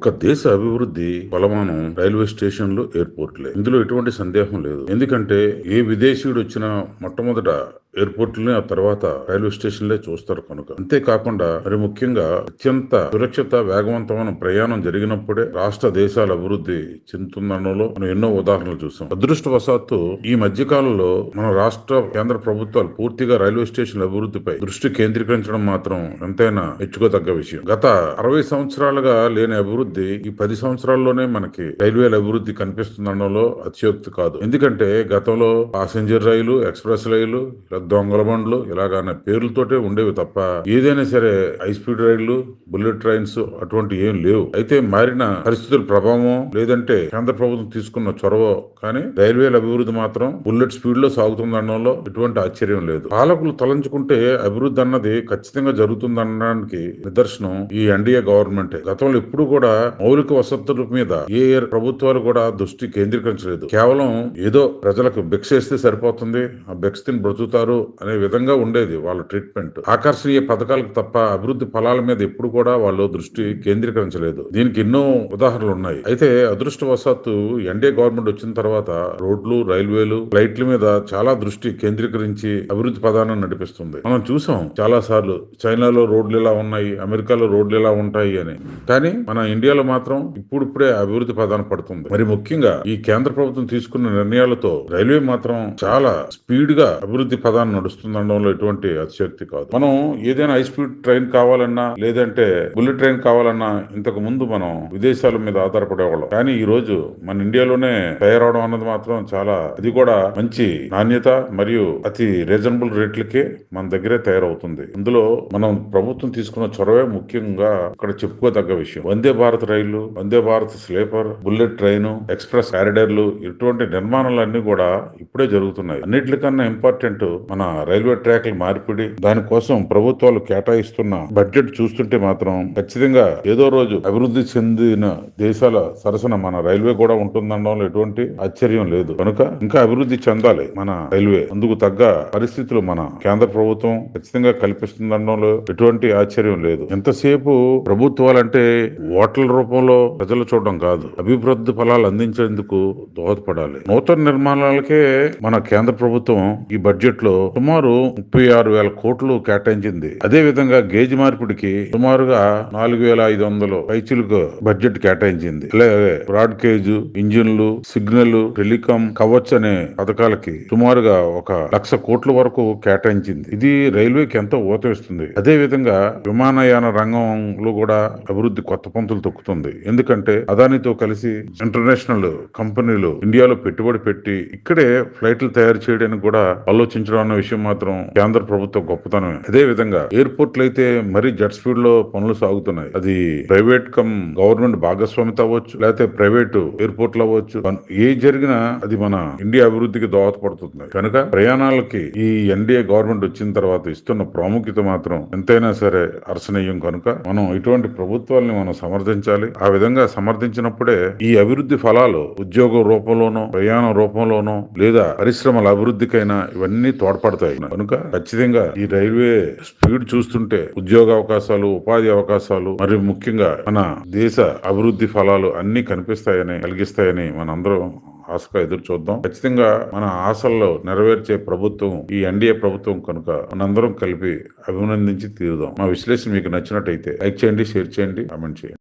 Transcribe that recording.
ఒక దేశ అభివృద్ధి కొలమానం రైల్వే స్టేషన్లు, ఎయిర్పోర్ట్లే. ఇందులో ఎటువంటి సందేహం లేదు. ఎందుకంటే ఏ విదేశీయుడు వచ్చినా మొట్టమొదట ఎయిర్పోర్ట్లనే, ఆ తర్వాత రైల్వే స్టేషన్లే చూస్తారు కనుక. అంతేకాకుండా మరి ముఖ్యంగా అత్యంత సురక్షిత, వేగవంతమైన ప్రయాణం జరిగినప్పుడే రాష్ట్ర దేశాల అభివృద్ధి చెందుతుందనలో మనం ఎన్నో ఉదాహరణలు చూసాం. అదృష్టవశాత్తు ఈ మధ్య కాలంలో మన రాష్ట్ర, కేంద్ర ప్రభుత్వాలు పూర్తిగా రైల్వే స్టేషన్ల అభివృద్ధిపై దృష్టి కేంద్రీకరించడం మాత్రం ఎంతైనా మెచ్చుకోదగ్గ విషయం. గత 60 సంవత్సరాలుగా లేని అభివృద్ధి ఈ 10 సంవత్సరాల్లోనే మనకి రైల్వేల అభివృద్ధి కనిపిస్తుందనలో అతిశయోక్తి కాదు. ఎందుకంటే గతంలో పాసెంజర్ రైలు, ఎక్స్ప్రెస్ రైలు, దొంగల బండ్లు ఇలాగానే పేర్లతోటే ఉండేవి తప్ప ఏదైనా సరే హై స్పీడ్ రైళ్లు, బుల్లెట్ ట్రైన్స్ అటువంటి ఏం లేవు. అయితే మారిన పరిస్థితుల ప్రభావం లేదంటే కేంద్ర ప్రభుత్వం తీసుకున్న చొరవ కానీ రైల్వేల అభివృద్ధి మాత్రం బుల్లెట్ స్పీడ్ లో సాగుతుందనడంలో ఎటువంటి ఆశ్చర్యం లేదు. పాలకులు తలంచుకుంటే అభివృద్ధి అన్నది ఖచ్చితంగా జరుగుతుందనడానికి నిదర్శనం ఈ ఎన్డీఏ గవర్నమెంట్. గతంలో ఎప్పుడు కూడా మౌలిక వసతుల మీద ఏ ప్రభుత్వాలు కూడా దృష్టి కేంద్రీకరించలేదు. కేవలం ఏదో ప్రజలకు భిక్ష ఇస్తే సరిపోతుంది, ఆ భిక్ష తిని బ్రతుకుతారు అనే విధంగా ఉండేది వాళ్ళ ట్రీట్మెంట్. ఆకర్షణీయ పథకాలకు తప్ప అభివృద్ధి ఫలాల మీద ఎప్పుడు కూడా వాళ్ళు దృష్టి కేంద్రీకరించలేదు. దీనికి ఎన్నో ఉదాహరణలు ఉన్నాయి. అయితే అదృష్టవశాత్తు ఎన్డీఏ గవర్నమెంట్ వచ్చిన తర్వాత రోడ్లు, రైల్వేలు, ఫ్లైట్ల మీద చాలా దృష్టి కేంద్రీకరించి అభివృద్ధి పదాన్ని నడిపిస్తుంది. మనం చూసాం చాలా సార్లు చైనాలో రోడ్లు ఇలా ఉన్నాయి, అమెరికాలో రోడ్లు ఇలా ఉంటాయి అని. కానీ మన ఇండియాలో మాత్రం ఇప్పుడిప్పుడే అభివృద్ధి పదాన్ని పడుతుంది. మరి ముఖ్యంగా ఈ కేంద్ర ప్రభుత్వం తీసుకున్న నిర్ణయాలతో రైల్వే మాత్రం చాలా స్పీడ్ గా అభివృద్ధి పదాన్ని నడుస్తుందనడంలో ఎటువంటి అతిశయోక్తి కాదు. మనం ఏదైనా హై స్పీడ్ ట్రైన్ కావాలన్నా, లేదంటే బుల్లెట్ ట్రైన్ కావాలన్నా ఇంతకు ముందు మనం విదేశాల మీద ఆధారపడేవాళ్ళం. కానీ ఈ రోజు మన ఇండియాలోనే తయారవడం అన్నది మాత్రం చాలా, అది కూడా మంచి నాణ్యత మరియు అతి రీజనబుల్ రేట్లకే మన దగ్గరే తయారవుతుంది. ఇందులో మనం ప్రభుత్వం తీసుకున్న చొరవే ముఖ్యంగా ఇక్కడ చెప్పుకోదగ్గ విషయం. వందే భారత్ రైళ్లు, Vande Bharat sleeper, bullet train, express కారిడార్లు ఇటువంటి నిర్మాణాలన్నీ కూడా ఇప్పుడే జరుగుతున్నాయి. అన్నిటికన్నా ఇంపార్టెంట్ మన రైల్వే ట్రాక్ల మార్పిడి. దానికోసం ప్రభుత్వాలు కేటాయిస్తున్న బడ్జెట్ చూస్తుంటే మాత్రం ఖచ్చితంగా ఏదో రోజు అభివృద్ధి చెందిన దేశాల సరసన మన రైల్వే కూడా ఉంటుందనడంలో ఎటువంటి ఆశ్చర్యం లేదు. కనుక ఇంకా అభివృద్ధి చెందాలి మన రైల్వే. అందుకు తగ్గ పరిస్థితులు మన కేంద్ర ప్రభుత్వం ఖచ్చితంగా కల్పిస్తుందనడంలో ఎటువంటి ఆశ్చర్యం లేదు. ఎంతసేపు ప్రభుత్వాలంటే ఓట్ల రూపంలో ప్రజలు చూడడం కాదు, అభివృద్ధి ఫలాలు అందించేందుకు దోహదపడాలి. నూతన నిర్మాణాలకే మన కేంద్ర ప్రభుత్వం ఈ బడ్జెట్ లో సుమారు 36,000 కోట్లు కేటాయించింది. అదే విధంగా గేజ్ మార్పిడికి సుమారుగా 4,500 పైచిలకు బడ్జెట్ కేటాయించింది. అలాగే బ్రాడ్ గేజ్, ఇంజిన్లు, సిగ్నల్, టెలికాం, కవచ్ అనే పథకాలకి సుమారుగా 1,00,000 కోట్ల వరకు కేటాయించింది. ఇది రైల్వేకి ఎంతో ఊతమిస్తుంది. అదే విధంగా విమానయాన రంగంలో కూడా అభివృద్ధి కొత్త పంతులు తొక్కుతుంది. ఎందుకంటే అదానితో కలిసి ఇంటర్నేషనల్ కంపెనీలు ఇండియాలో పెట్టుబడి పెట్టి ఇక్కడే ఫ్లైట్లు తయారు చేయడానికి కూడా ఆలోచించడం అన్న విషయం మాత్రం కేంద్ర ప్రభుత్వ గొప్పతనమే. అదే విధంగా ఎయిర్పోర్ట్లు అయితే మరీ జెట్ స్పీడ్ లో పనులు సాగుతున్నాయి. అది ప్రైవేట్ కమ్ గవర్నమెంట్ భాగస్వామిత అవ్వచ్చు, లేకపోతే ప్రైవేట్ ఎయిర్పోర్ట్లు అవ్వచ్చు. ఏ జరిగినా అది మన ఇండియా అభివృద్ధికి దోహదపడుతుంది. కనుక ప్రయాణాలకి ఈ ఎన్డీఏ గవర్నమెంట్ వచ్చిన తర్వాత ఇస్తున్న ప్రాముఖ్యత మాత్రం ఎంతైనా సరే హర్షణీయం. కనుక మనం ఇటువంటి ప్రభుత్వాలని మనం సమర్థించాలి. ఆ విధంగా సమర్థించినప్పుడే ఈ అభివృద్ధి ఫలాలు ఉద్యోగ రూపంలోనో, ప్రయాణ రూపంలోనో, లేదా పరిశ్రమల అభివృద్ధికైనా ఇవన్నీ తోడ్పడతాయి. కనుక ఖచ్చితంగా ఈ రైల్వే స్పీడ్ చూస్తుంటే ఉద్యోగ అవకాశాలు, ఉపాధి అవకాశాలు మరియు ముఖ్యంగా మన దేశ అభివృద్ధి ఫలాలు అన్ని కనిపిస్తాయని, కలిగిస్తాయని మనందరం ఆశగా ఎదురు చూద్దాం. ఖచ్చితంగా మన ఆశల్లో నెరవేర్చే ప్రభుత్వం ఈ ఎన్డీఏ ప్రభుత్వం కనుక మనందరం కలిపి అభినందించి తీరుదాం. మా విశ్లేషణ మీకు నచ్చినట్టయితే లైక్ చేయండి, షేర్ చేయండి, కామెంట్ చేయండి.